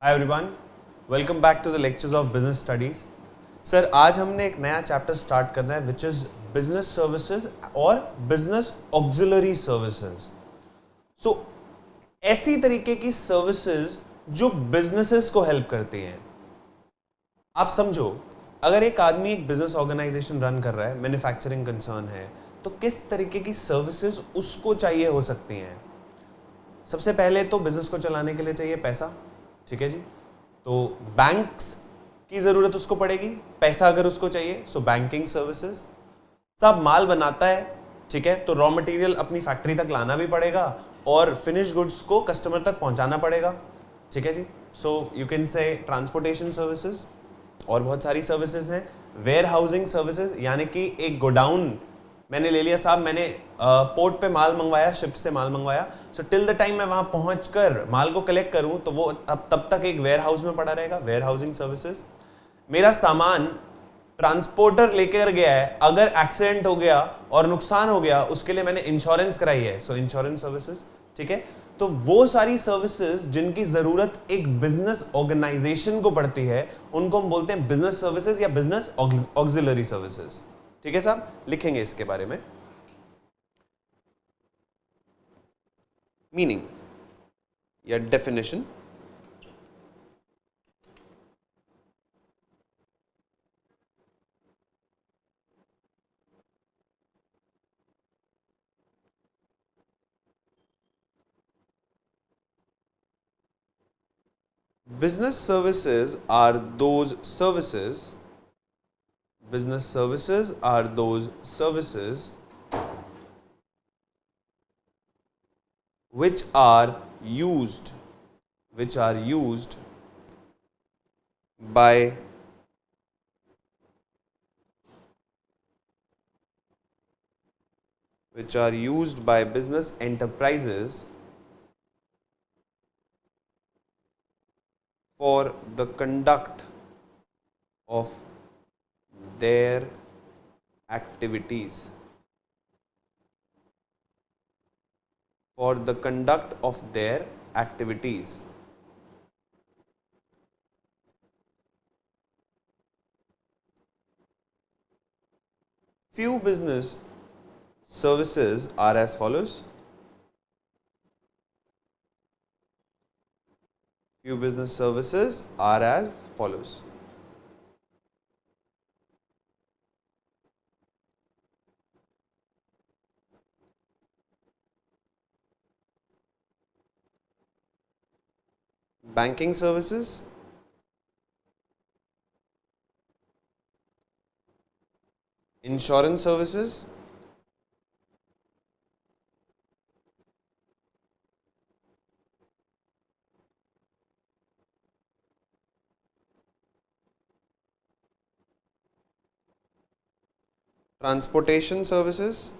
Hi everyone, welcome back to the lectures of business studies. Sir, आज हमने एक नया चैप्टर स्टार्ट करना है विच इज बिजनेस सर्विसेज और बिजनेस ऑक्सिलरी सर्विसेज। सो ऐसी तरीके की सर्विसेज जो बिजनेसेस को हेल्प करती हैं। आप समझो, अगर एक आदमी एक बिजनेस ऑर्गेनाइजेशन रन कर रहा है, मैन्युफैक्चरिंग कंसर्न है, तो किस तरीके की सर्विसेज उसको चाहिए हो सकती हैं। सबसे पहले तो बिजनेस को चलाने के लिए चाहिए पैसा, ठीक है जी। तो बैंक्स की जरूरत उसको पड़ेगी, पैसा अगर उसको चाहिए, सो बैंकिंग सर्विसेज। सब माल बनाता है, ठीक है, तो रॉ मटेरियल अपनी फैक्ट्री तक लाना भी पड़ेगा और फिनिश गुड्स को कस्टमर तक पहुंचाना पड़ेगा, ठीक है जी। So you can say transportation services. और बहुत सारी सर्विसेज हैं। वेयर हाउसिंग सर्विसेज, यानी कि एक गोडाउन मैंने ले लिया साहब, मैंने पोर्ट पे माल मंगवाया, शिप से माल मंगवाया, सो टिल द टाइम मैं वहां पहुंचकर माल को कलेक्ट करूं तो वो तब तक एक वेयर हाउस में पड़ा रहेगा, वेयर हाउसिंग सर्विसेज। मेरा सामान ट्रांसपोर्टर लेकर गया है, अगर एक्सीडेंट हो गया और नुकसान हो गया, उसके लिए मैंने इंश्योरेंस कराई है, सो इंश्योरेंस सर्विसेज, ठीक है। तो वो सारी सर्विसेज जिनकी जरूरत एक बिजनेस ऑर्गेनाइजेशन को पड़ती है, उनको हम बोलते हैं बिजनेस सर्विसेज या बिजनेस ऑक्सिलरी सर्विसेज, ठीक है साहब। लिखेंगे इसके बारे में मीनिंग या definition. Business services are those services, business services are those services which are used, which are used by which are used by business enterprises for the conduct of their activities, for the conduct of their activities. Few business services are as follows. Few business services are as follows. Banking services, insurance services, transportation services,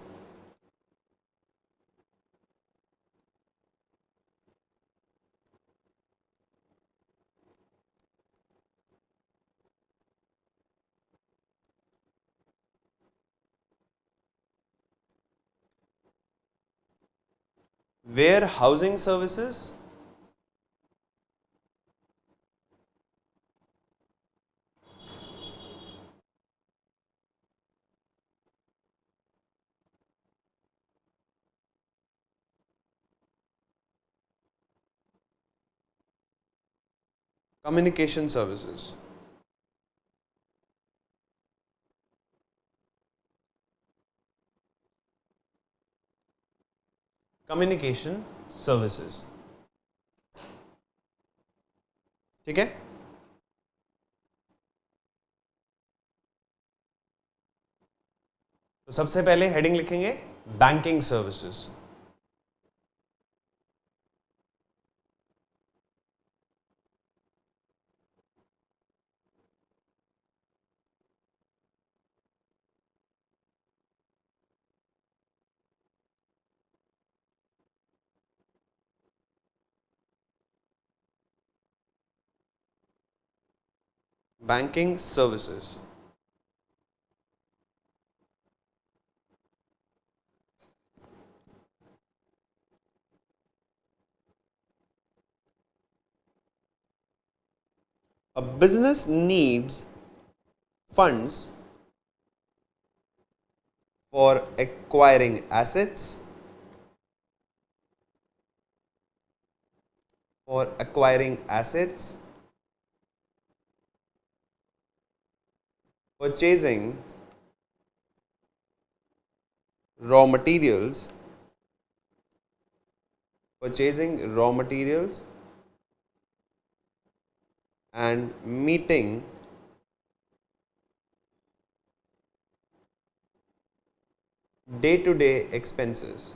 warehousing services, communication services. Communication services, ठीक है। तो सबसे पहले heading लिखेंगे banking services. Banking services, business needs funds for acquiring assets, purchasing raw materials, and meeting day-to-day expenses.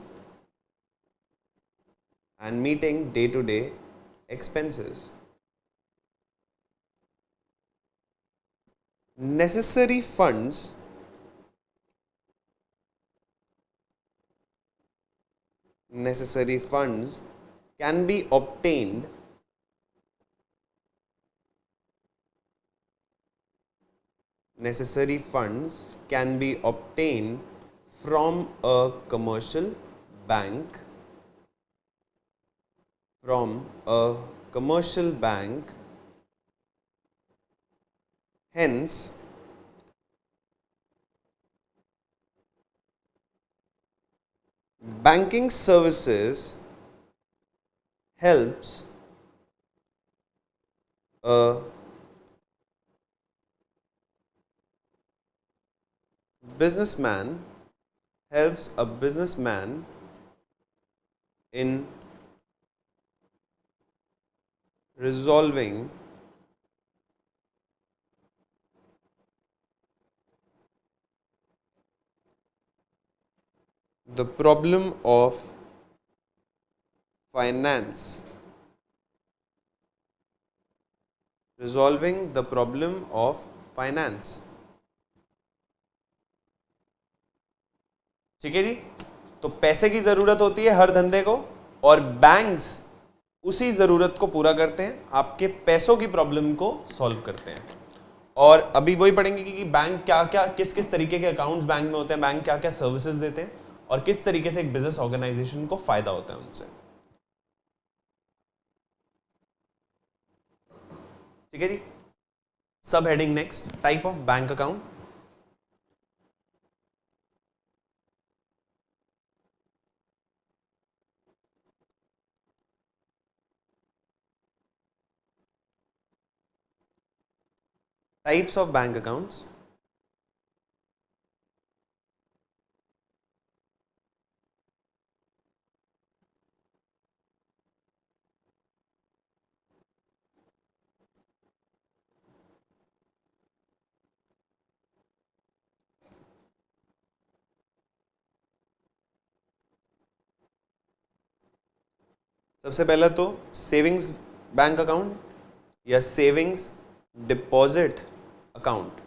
Necessary funds can be obtained from a commercial bank hence banking services helps a businessman in resolving the problem of finance. ठीक है जी। तो पैसे की जरूरत होती है हर धंधे को, और बैंक्स उसी जरूरत को पूरा करते हैं, आपके पैसों की प्रॉब्लम को सॉल्व करते हैं। और अभी वही पढ़ेंगे कि बैंक क्या क्या किस किस तरीके के अकाउंट्स बैंक में होते हैं, बैंक क्या क्या सर्विसेज देते हैं, और किस तरीके से एक बिजनेस ऑर्गेनाइजेशन को फायदा होता है उनसे। ठीक है जी। सब heading next, type of bank account. Types of bank accounts. सबसे पहला तो सेविंग्स बैंक अकाउंट या सेविंग्स डिपॉजिट अकाउंट।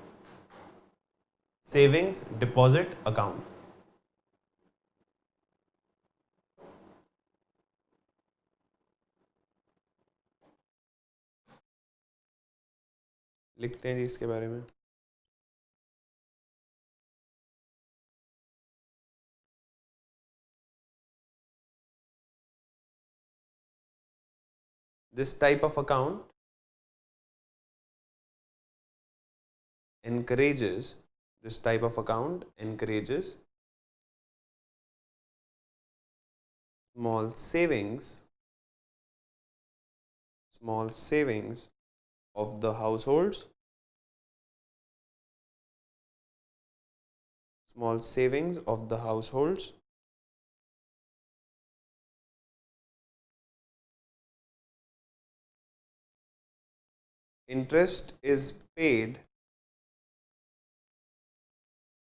लिखते हैं जी इसके बारे में। This type of account encourages small savings of the households, interest is paid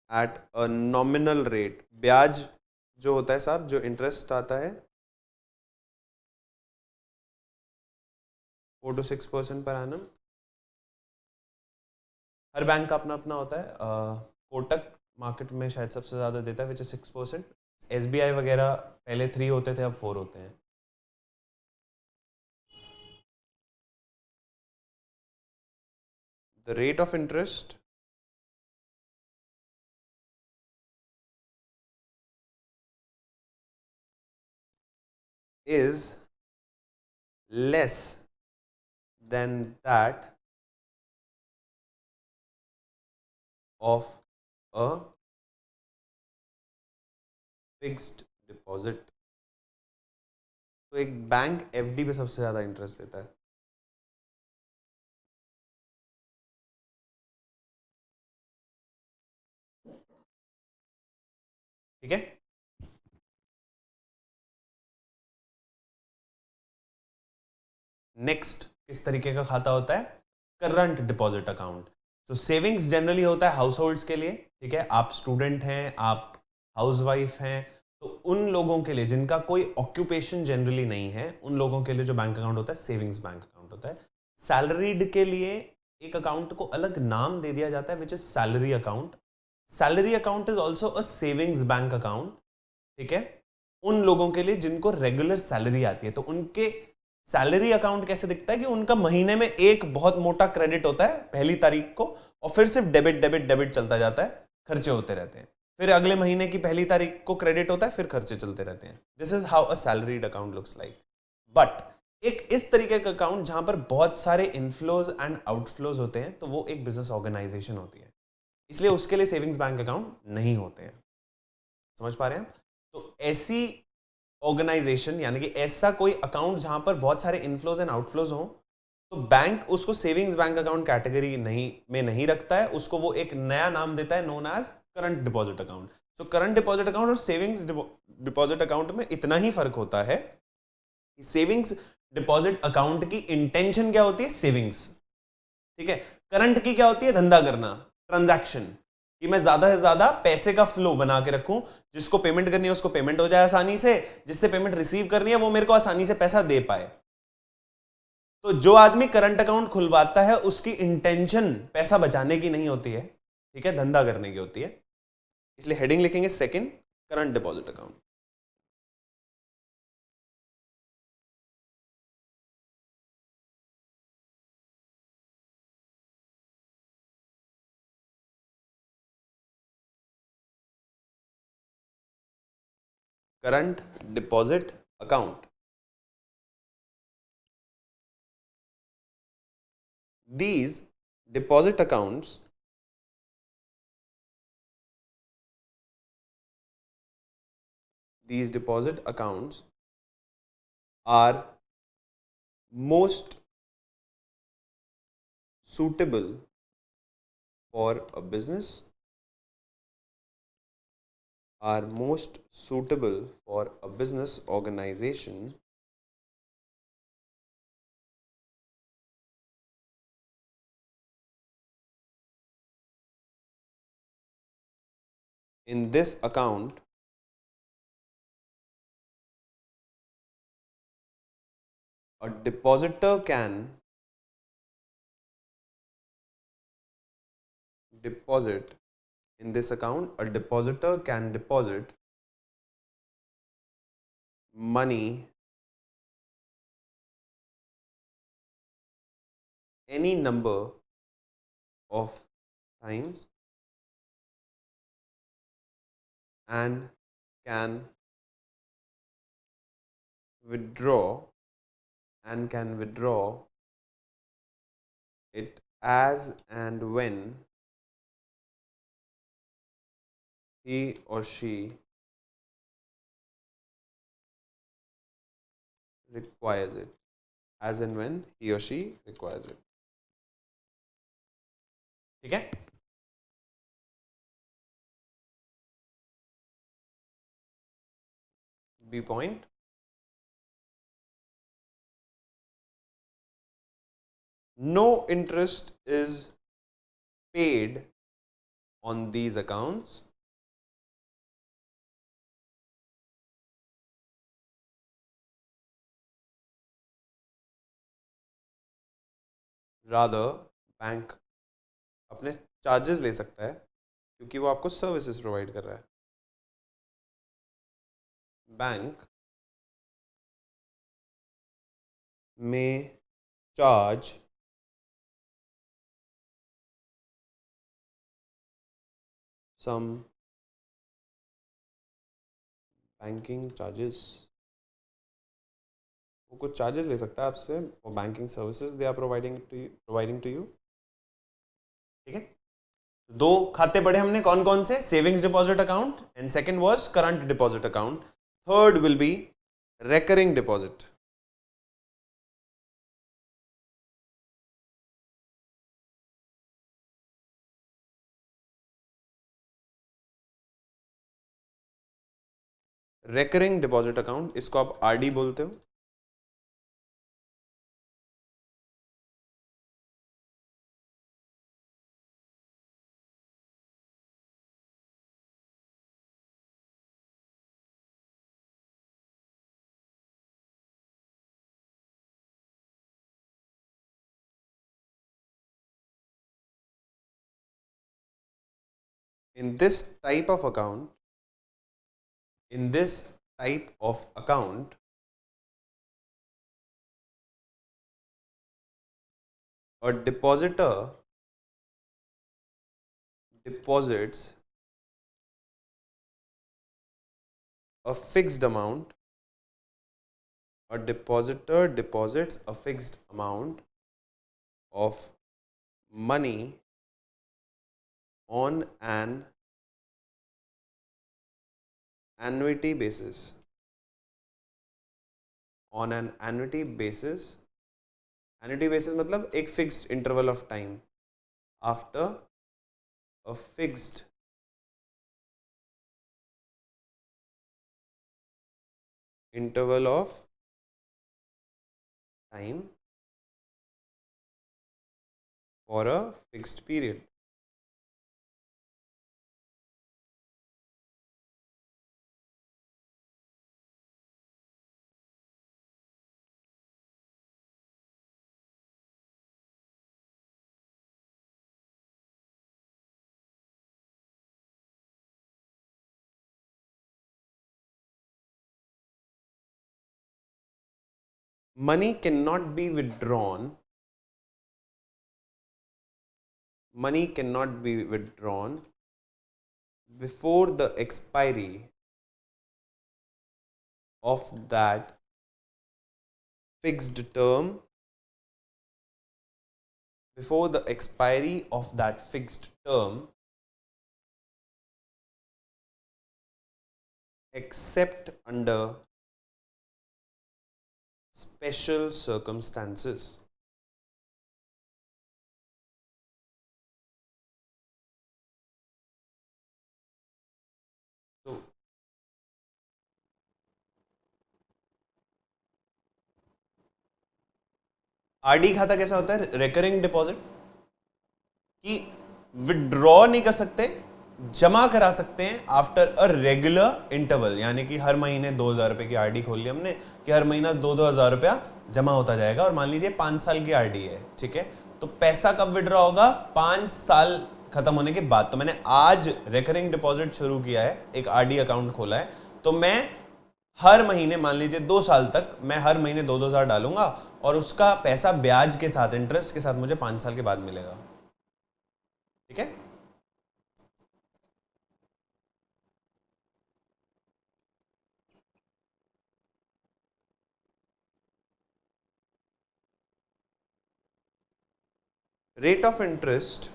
at a nominal rate। ब्याज जो होता है साहब, जो इंटरेस्ट आता है 4 to 6% per annum. Her bank का अपना अपना होता है। कोटक मार्केट में शायद सबसे ज़्यादा देता है, विच इज 6%। SBI वगैरह पहले 3 होते थे, अब 4 होते हैं। The rate of interest is less than that of a fixed deposit. तो एक बैंक एफडी पे सबसे ज्यादा इंटरेस्ट देता है। ठीक है। नेक्स्ट किस तरीके का खाता होता है? Current deposit account. तो सेविंग्स जनरली होता है हाउस होल्ड्स के लिए। ठीक है, आप स्टूडेंट हैं, आप हाउसवाइफ हैं, तो उन लोगों के लिए जिनका कोई ऑक्यूपेशन जनरली नहीं है, उन लोगों के लिए जो बैंक अकाउंट होता है सेविंग्स बैंक अकाउंट होता है। सैलरीड के लिए एक अकाउंट को अलग नाम दे दिया जाता है which is salary account. Salary account is also a savings bank account. ठीक है, उन लोगों के लिए जिनको रेगुलर सैलरी आती है, तो उनके सैलरी अकाउंट कैसे दिखता है कि उनका महीने में एक बहुत मोटा क्रेडिट होता है पहली तारीख को, और फिर सिर्फ डेबिट डेबिट डेबिट चलता जाता है, खर्चे होते रहते हैं। फिर अगले महीने की पहली तारीख को क्रेडिट होता है, फिर खर्चे चलते रहते हैं। This is how a salaried account looks like. But एक इस तरीके का अकाउंट जहां पर बहुत सारे इनफ्लोज एंड आउटफ्लोज होते हैं, तो वो एक बिजनेस ऑर्गेनाइजेशन होती है, इसलिए उसके लिए सेविंग्स बैंक अकाउंट नहीं होते हैं। समझ पा रहे हैं? तो ऐसी ऑर्गेनाइजेशन यानी कि ऐसा कोई अकाउंट जहां पर बहुत सारे इनफ्लोज एंड आउटफ्लोज हो, तो बैंक उसको सेविंग्स बैंक अकाउंट कैटेगरी नहीं रखता है, उसको वो एक नया नाम देता है known as current deposit account. तो करंट डिपॉजिट अकाउंट और सेविंग्स डिपॉजिट अकाउंट में इतना ही फर्क होता है कि सेविंग्स डिपॉजिट अकाउंट की इंटेंशन क्या होती है? सेविंग्स। ठीक है, करंट की क्या होती है? धंधा करना, ट्रांजैक्शन, कि मैं ज्यादा से ज्यादा पैसे का फ्लो बना के रखूं, जिसको पेमेंट करनी है उसको पेमेंट हो जाए आसानी से, जिससे पेमेंट रिसीव करनी है वो मेरे को आसानी से पैसा दे पाए। तो जो आदमी करंट अकाउंट खुलवाता है उसकी इंटेंशन पैसा बचाने की नहीं होती है, ठीक है, धंधा करने की होती है। इसलिए हेडिंग लिखेंगे second, current deposit account. Current deposit account, these deposit accounts these deposit accounts are most suitable for a business, are most suitable for a business organization in this account a depositor can deposit in this account a depositor can deposit money any number of times and can withdraw can withdraw it as and when he or she requires it, as and when he or she requires it. ठीक है? B point. No interest is paid on these accounts. Rather, bank अपने charges ले सकता है क्योंकि वो आपको services provide कर रहा है। बैंक में चार्ज some banking charges, वो कुछ चार्जेस ले सकता है आपसे for banking services they are providing to you. ठीक है, दो खाते पढ़े हमने, कौन कौन से? Savings deposit account and second was current deposit account. Third will be recurring deposit. Recurring deposit account, इसको आप आरडी बोलते हो. In this type of account, in this type of account, a depositor deposits a fixed amount. A depositor deposits a fixed amount of money on an annuity basis. On an annuity basis. Annuity basis मतलब एक fixed interval of time. After a fixed interval of time for a fixed period. Money cannot be withdrawn. Money cannot be withdrawn before the expiry of that fixed term. Before the expiry of that fixed term, except under special circumstances. So, RD खाता कैसा होता है? Recurring deposit, कि withdraw नहीं कर सकते, जमा करा सकते हैं आफ्टर अ रेगुलर इंटरवल. यानी कि हर महीने 2,000 रुपए की आरडी खोल ली हमने कि हर महीना 2,000 रुपया जमा होता जाएगा. और मान लीजिए 5 साल की आरडी है, ठीक है, तो पैसा कब विड्रॉ होगा? 5 साल खत्म होने के बाद. तो मैंने आज रिकरिंग डिपॉजिट शुरू किया है, एक आरडी अकाउंट खोला है, तो मैं हर महीने, मान लीजिए 2 साल तक, मैं हर महीने 2,000 डालूंगा और उसका पैसा ब्याज के साथ, इंटरेस्ट के साथ मुझे 5 साल के बाद मिलेगा. ठीक है. Rate of interest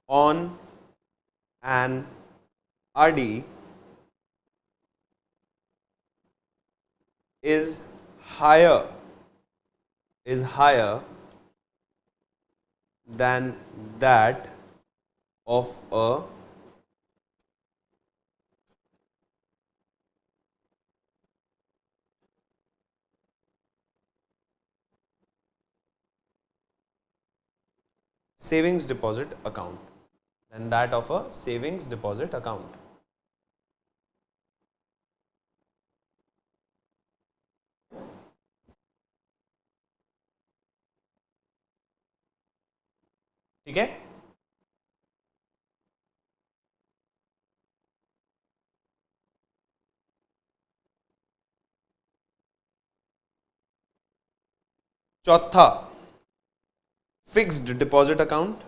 on an RD is higher than that of a savings deposit account, than that of a savings deposit account. ठीक है. चौथा, fixed deposit account.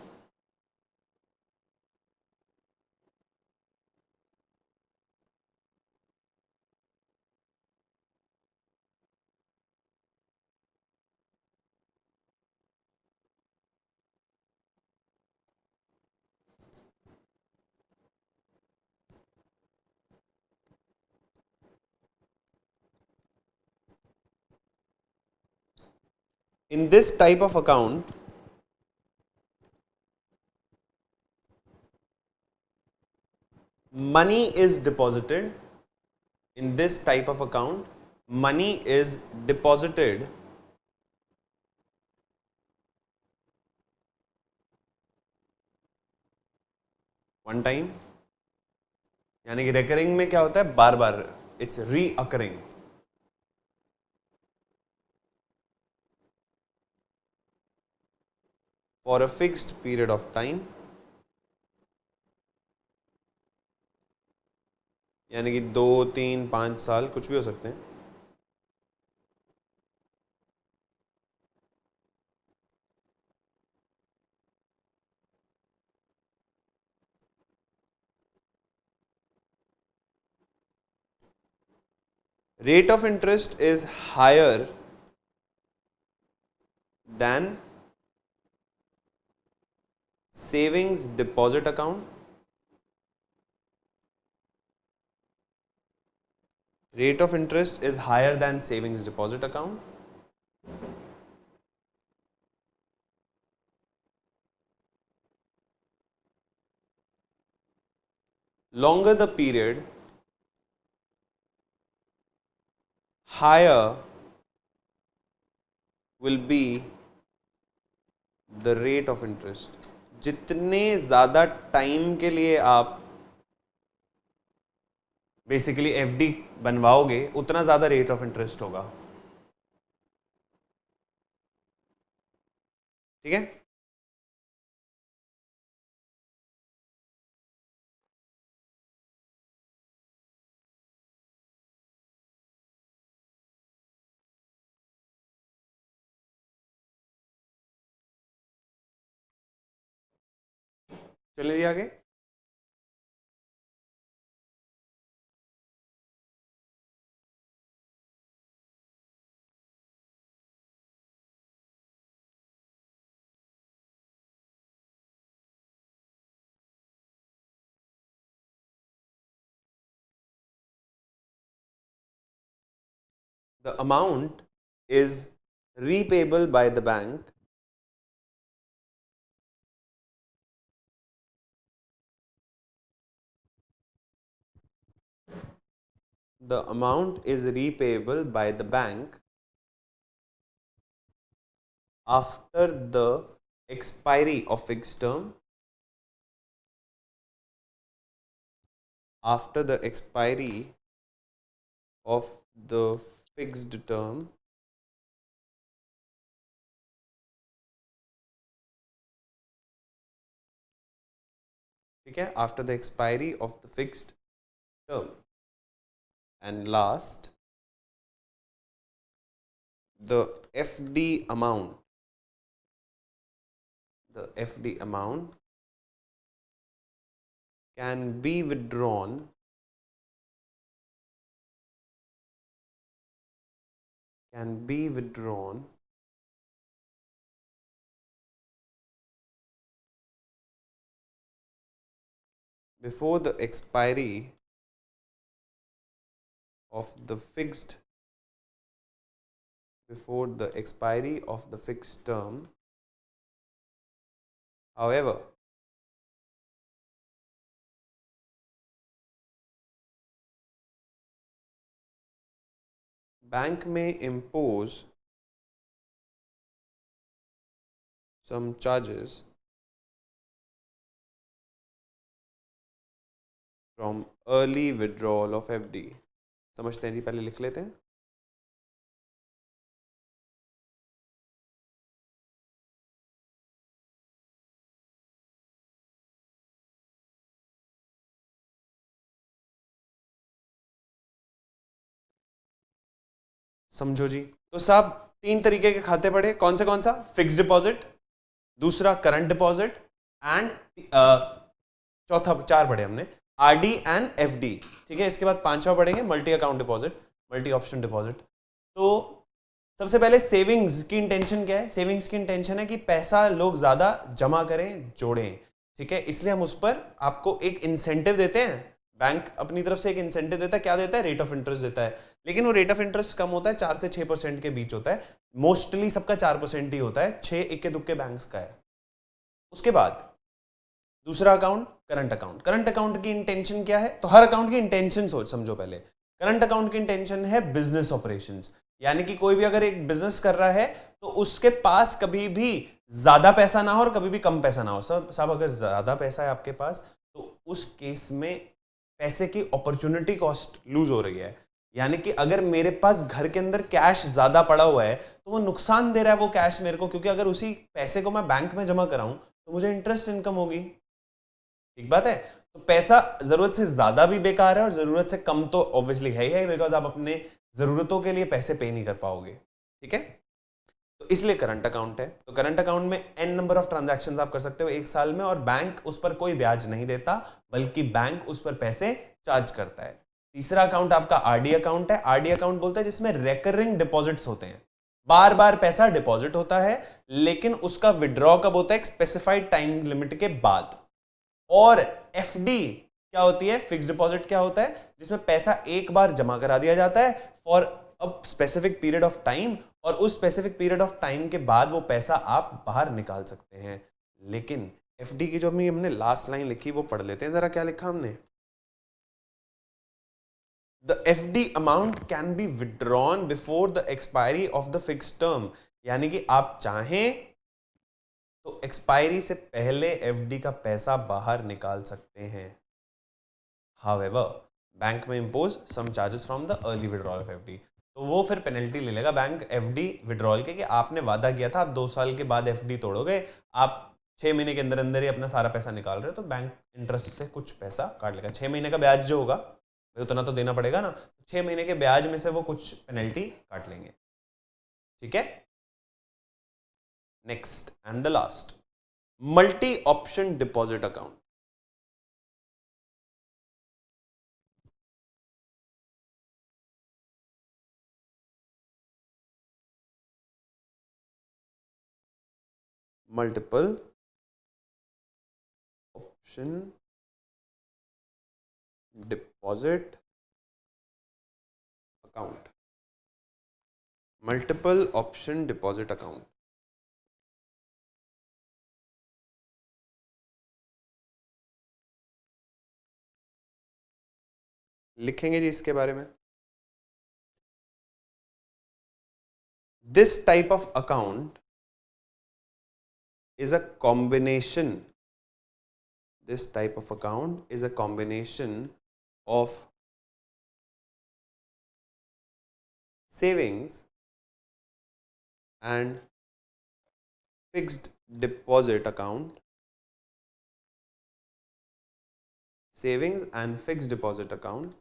in this type of account, money is deposited. In this type of account, money is deposited one time, यानी कि recurring में क्या होता है, बार बार, it's reoccurring. For a fixed period of time, यानी कि 2, 3, 5 साल कुछ भी हो सकते हैं. Rate of interest is higher than savings deposit account. Rate of interest is higher than savings deposit account. Longer the period, higher will be the rate of interest. जितने ज़्यादा टाइम के लिए आप बेसिकली एफडी बनवाओगे उतना ज़्यादा rate of interest होगा. ठीक है. चलिए आगे. The amount is repayable by the bank after the expiry of fixed term. After the expiry of the fixed term, ठीक है, after the expiry of the fixed term. And last, the FD amount can be withdrawn before the expiry of the fixed term. However, bank may impose some charges from early withdrawal of FD. समझते हैं जी, पहले लिख लेते हैं. समझो जी. तो साहब 3 तरीके के खाते पढ़े. कौन सा? फिक्स डिपॉजिट, दूसरा करंट डिपॉजिट, एंड चौथा 4 पढ़े हमने, आरडी एंड एफडी. ठीक है. इसके बाद 5वां पढ़ेंगे multi account deposit, multi option deposit. तो सबसे पहले सेविंग्स की इंटेंशन क्या है? सेविंग्स की इंटेंशन है कि पैसा लोग ज्यादा जमा करें, जोड़ें. ठीक है. इसलिए हम उस पर आपको एक इंसेंटिव देते हैं. बैंक अपनी तरफ से एक इंसेंटिव देता है. क्या देता है? रेट ऑफ इंटरेस्ट देता है. लेकिन वो रेट ऑफ इंटरेस्ट कम होता है, 4 से 6% के बीच होता है। मोस्टली सबका 4% ही होता है, 6 इक्के दुक्के बैंक्स का है। उसके बाद दूसरा account current account. Current account की इंटेंशन क्या है? तो हर अकाउंट की इंटेंशन सोच समझो पहले। करंट अकाउंट की इंटेंशन है बिजनेस ऑपरेशंस, यानी कि कोई भी अगर एक बिजनेस कर रहा है तो उसके पास कभी भी ज्यादा पैसा ना हो और कभी भी कम पैसा ना हो। सब अगर ज्यादा पैसा है आपके पास तो उस केस में पैसे की अपॉर्चुनिटी कॉस्ट लूज हो रही है। यानी कि अगर मेरे पास घर के अंदर कैश ज्यादा पड़ा हुआ है तो वो नुकसान दे रहा है वो कैश मेरे को, क्योंकि अगर उसी पैसे को मैं बैंक में जमा कराऊं तो मुझे इंटरेस्ट इनकम होगी। ठीक बात है। तो पैसा जरूरत से ज्यादा भी बेकार है और जरूरत से कम तो ऑब्वियसली है ही है, बिकॉज आप अपने जरूरतों के लिए पैसे पे नहीं कर पाओगे। ठीक है, तो इसलिए करंट अकाउंट है। तो करंट अकाउंट में एन नंबर ऑफ ट्रांजैक्शंस आप कर सकते हो एक साल में, और बैंक उस पर कोई ब्याज नहीं देता, बल्कि बैंक उस पर पैसे चार्ज करता है। तीसरा अकाउंट आपका आरडी अकाउंट है। आरडी अकाउंट बोलते हैं जिसमें रेकरिंग डिपॉजिट्स होते हैं, बार बार पैसा डिपॉजिट होता है, लेकिन उसका विड्रॉ कब होता है? एक स्पेसिफाइड टाइम लिमिट के बाद। और एफडी क्या होती है? फिक्स डिपॉजिट क्या होता है? जिसमें पैसा एक बार जमा करा दिया जाता है for a specific period of time, और उस स्पेसिफिक पीरियड ऑफ टाइम के बाद वो पैसा आप बाहर निकाल सकते हैं। लेकिन एफडी की जो हमने लास्ट लाइन लिखी वो पढ़ लेते हैं जरा, क्या लिखा हमने? The FD amount can be withdrawn before the expiry of the fix term. यानी कि आप चाहें तो एक्सपायरी से पहले एफडी का पैसा बाहर निकाल सकते हैं। However, बैंक में impose some charges from the early withdrawal of FD. तो वो फिर पेनल्टी ले लेगा बैंक एफडी विड्रॉल के, कि आपने वादा किया था आप 2 साल के बाद एफडी तोड़ोगे, आप 6 महीने के अंदर अंदर ही अपना सारा पैसा निकाल रहे हो, तो बैंक इंटरेस्ट से कुछ पैसा काट लेगा। 6 महीने का ब्याज जो होगा भाई उतना तो देना पड़ेगा ना, 6 महीने के ब्याज में से वो कुछ पेनल्टी काट लेंगे। ठीक है, next and the last, multi option deposit account. Multiple option deposit account. Multiple option deposit account लिखेंगे जी इसके बारे में। This type of account is a combination, this type of account is a combination of savings and fixed deposit account, savings and fixed deposit account,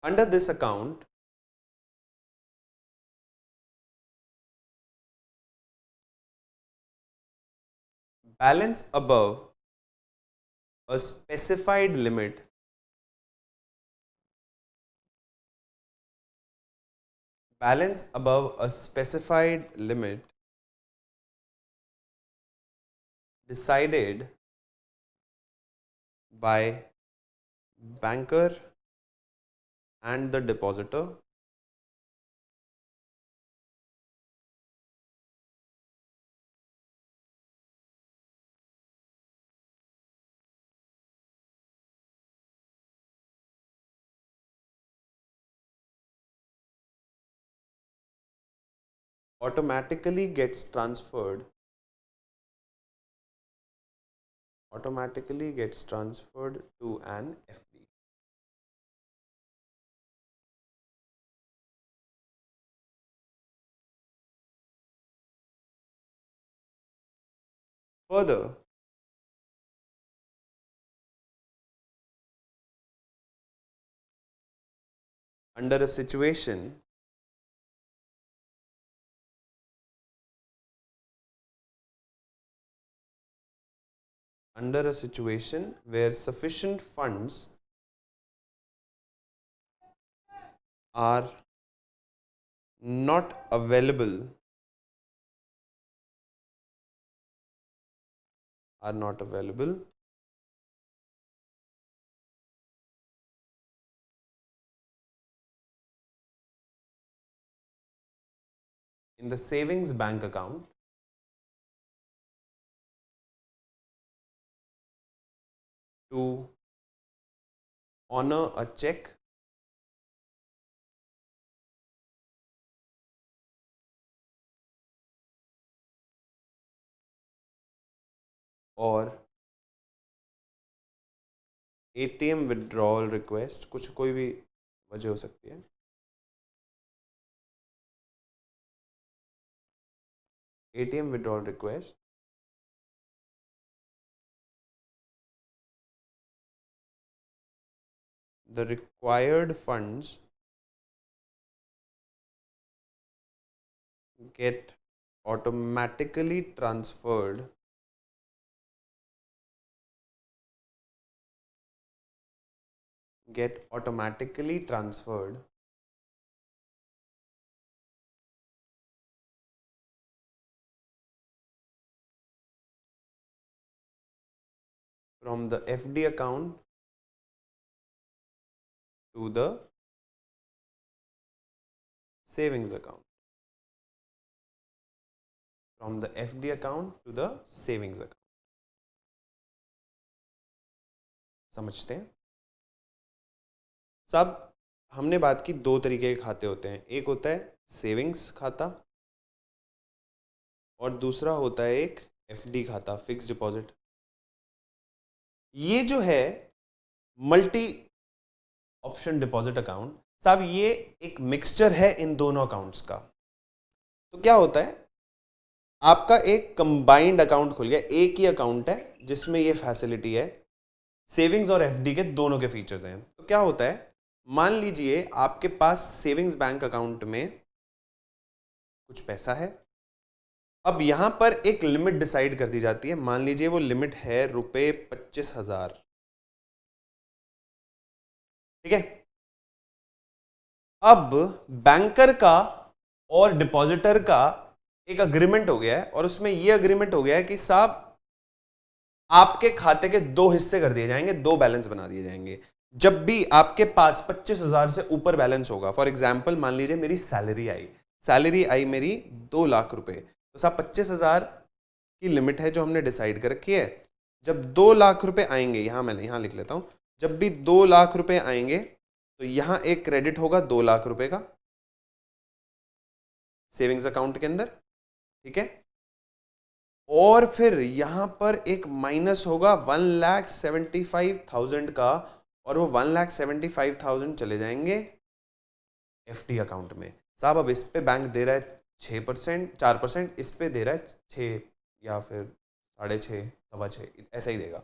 under this account balance above a specified limit balance above a specified limit decided by banker and the depositor automatically gets transferred to an FD. Further, under a situation where sufficient funds are not available are not available in the savings bank account to honor a check और ATM withdrawal request, कुछ कोई भी वजह हो सकती है, ATM withdrawal request the required funds get automatically transferred from the FD account to the savings account. From the FD account to the savings account. समझते हैं सब? हमने बात की दो तरीके के खाते होते हैं, एक होता है सेविंग्स खाता और दूसरा होता है एक FD खाता, फिक्स डिपॉजिट। ये जो है मल्टी ऑप्शन डिपॉजिट अकाउंट, साहब ये एक मिक्सचर है इन दोनों अकाउंट्स का। तो क्या होता है, आपका एक कंबाइंड अकाउंट खुल गया, एक ही अकाउंट है जिसमें ये फैसिलिटी है, सेविंग्स और FD के दोनों के फीचर्स हैं। तो क्या होता है, मान लीजिए आपके पास सेविंग्स बैंक अकाउंट में कुछ पैसा है, अब यहां पर एक लिमिट डिसाइड कर दी जाती है, मान लीजिए वो लिमिट है ₹25,000, ठीक है। अब बैंकर का और डिपॉजिटर का एक अग्रीमेंट हो गया है और उसमें यह अग्रीमेंट हो गया है कि साहब आपके खाते के दो हिस्से कर दिए जाएंगे, दो बैलेंस बना दिए जाएंगे। जब भी आपके पास 25,000 से ऊपर बैलेंस होगा, फॉर एग्जाम्पल मान लीजिए मेरी सैलरी आई मेरी 2 लाख रुपए, तो साहब 25,000 की लिमिट है जो हमने डिसाइड कर रखी है। जब 2 लाख रुपए आएंगे, मैं यहां लिख लेता हूं, जब भी 2 लाख रुपए आएंगे तो यहां एक क्रेडिट होगा 2 लाख रुपए का सेविंग्स अकाउंट के अंदर, ठीक है। और फिर यहां पर एक माइनस होगा 1,75,000 का, और वो 1,75,000 चले जाएंगे FD अकाउंट में। साहब अब इस पे बैंक दे रहा है 6%, 4%, इस पे दे रहा है 6 या फिर 6.5, 6.25, ऐसा ही देगा,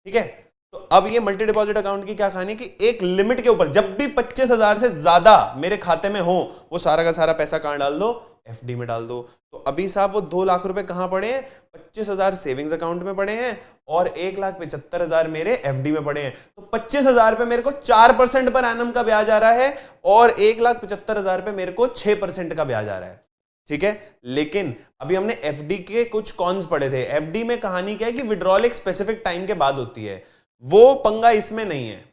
ठीक है। तो अब ये मल्टी डिपॉजिट अकाउंट की क्या कहानी कि एक लिमिट के ऊपर जब भी 25,000 से ज्यादा मेरे खाते में हो, वो सारा का सारा पैसा कहां डाल दो, FD में डाल दो। तो अभी साहब वो 2 लाख रुपए कहां पड़े हैं, 25,000 सेविंग्स अकाउंट में पड़े हैं और 1,75,000 मेरे FD में पड़े हैं। तो 25,000 पे मेरे को 4% पर एनम का ब्याज आ रहा है और 1,75,000 पे मेरे को 6% का ब्याज आ रहा है, ठीक है। लेकिन अभी हमने FD के कुछ कॉन्स पढ़े थे। FD में कहानी क्या है कि विड्रॉल एक स्पेसिफिक टाइम के बाद होती है, वो पंगा इसमें नहीं है।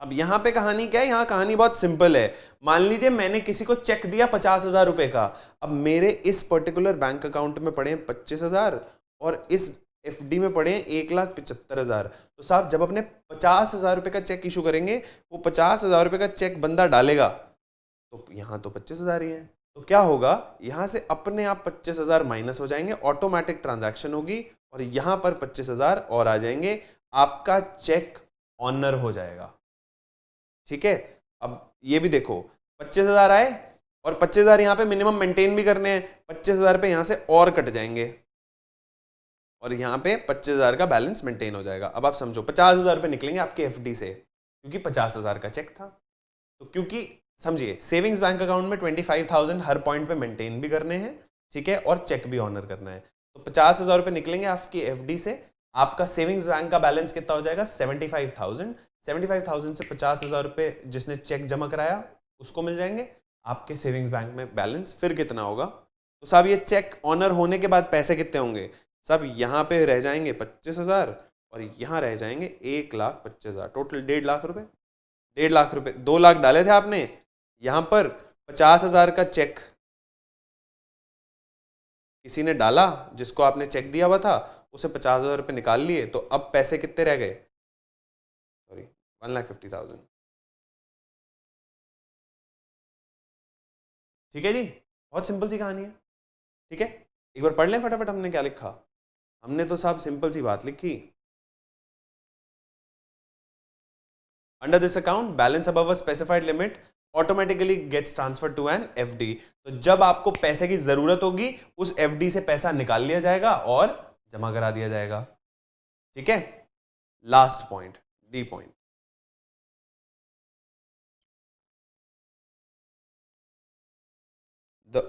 अब यहां पे कहानी क्या है, यहां कहानी बहुत सिंपल है। मान लीजिए मैंने किसी को चेक दिया 50,000 रुपए का, अब मेरे इस पर्टिकुलर बैंक अकाउंट में पड़े हैं 25,000 और इस FD में पड़े हैं 1,75,000। तो साहब जब अपने 50,000 रुपए का चेक इशू करेंगे, वो 50,000 रुपए का चेक बंदा डालेगा तो यहां तो 25,000 ही है, तो क्या होगा, यहां से अपने आप 25,000 माइनस हो जाएंगे, ऑटोमेटिक ट्रांजैक्शन होगी और यहां पर 25,000 और आ जाएंगे, आपका चेक ऑनर हो जाएगा, ठीक है। अब ये भी देखो 25,000 आए और 25,000 यहां पे मिनिमम मेंटेन भी करने हैं, 25,000 पे यहां से और कट जाएंगे और यहां पे 25,000 का बैलेंस मेंटेन हो जाएगा। अब आप समझो 50,000 रुपए निकलेंगे आपके FD से, क्योंकि 50,000 का चेक था। तो क्योंकि समझिए सेविंग्स बैंक अकाउंट में 25,000 हर पॉइंट पे मेंटेन भी करने हैं, ठीक है, और चेक भी ऑनर करना है। तो 50,000 रुपए निकलेंगे आपकी FD से, आपका सेविंग्स बैंक का बैलेंस कितना हो जाएगा, 75,000। 75,000 से 50,000 रुपए जिसने चेक जमा कराया उसको मिल जाएंगे, आपके सेविंग्स बैंक में बैलेंस फिर कितना होगा। तो साहब ये चेक ऑनर होने के बाद पैसे कितने होंगे, सब यहाँ पे रह जाएंगे 25,000 और यहाँ रह जाएंगे 1,25,000, टोटल 1.5 लाख रुपए। 1.5 लाख रुपए, 2 लाख डाले थे आपने, यहाँ पर 50,000 का चेक किसी ने डाला, जिसको आपने चेक दिया हुआ था, उसे 50,000 रुपये निकाल लिए, तो अब पैसे कितने रह गए? सॉरी, 1,50,000। ठीक है जी, बहुत सिंपल सी कहानी है। ठीक है, एक बार पढ़ लें फटाफट हमने क्या लिखा। हमने तो साहब सिंपल सी बात लिखी, under this account balance above a specified limit automatically gets transfer to an FD. तो जब आपको पैसे की जरूरत होगी उस एफडी से पैसा निकाल लिया जाएगा और जमा करा दिया जाएगा। ठीक है, last point, D point, the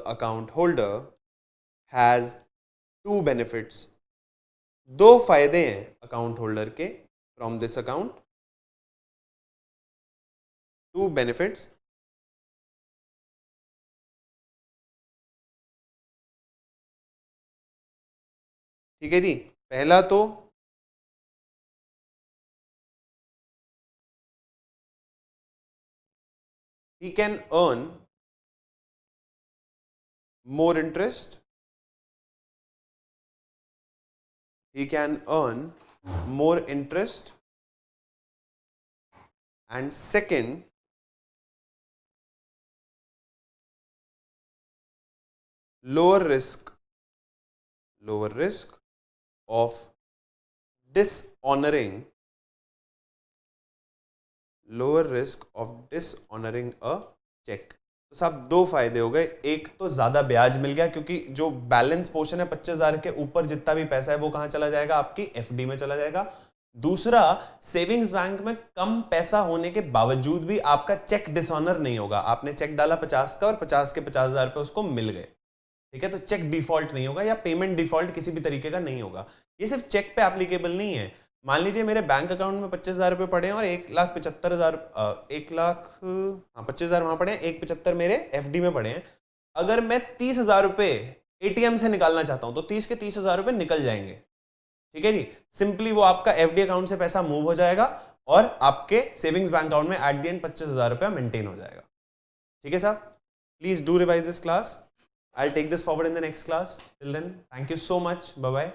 account holder has two benefits। दो फायदे हैं अकाउंट होल्डर के from this account, two benefits. ठीक है जी, पहला तो he can earn more interest, he can earn more interest, and second, lower risk of dishonoring a check। तो साहब दो फायदे हो गए, एक तो ज्यादा ब्याज मिल गया क्योंकि जो बैलेंस पोर्शन है 25,000 के ऊपर जितना भी पैसा है वो कहां चला जाएगा? आपकी एफडी में चला जाएगा। दूसरा, सेविंग्स बैंक में कम पैसा होने के बावजूद भी आपका चेक डिसऑनर नहीं होगा। आपने चेक डाला 50 का और 50 के 50,000 रुपए उसको मिल गए। ठीक है, तो चेक डिफॉल्ट नहीं होगा या पेमेंट डिफॉल्ट किसी भी तरीके का नहीं होगा। ये सिर्फ चेक पे एप्लीकेबल नहीं है। मान लीजिए मेरे बैंक अकाउंट में 25,000 रुपए पड़े हैं और 1,75,000 25,000 वहां पड़े हैं, 1,75 मेरे एफडी में पड़े हैं। अगर मैं 30,000 रुपए एटीएम से निकालना चाहता हूं तो 30 के 30,000 रुपए निकल जाएंगे। ठीक है जी, सिंपली वो आपका एफडी अकाउंट से पैसा मूव हो जाएगा और आपके सेविंग्स बैंक अकाउंट में एट द एंड 25,000 रुपया मेंटेन हो जाएगा। ठीक है साहब, please do revise this class. I'll take this forward in the next class. Till then, thank you so much. Bye bye.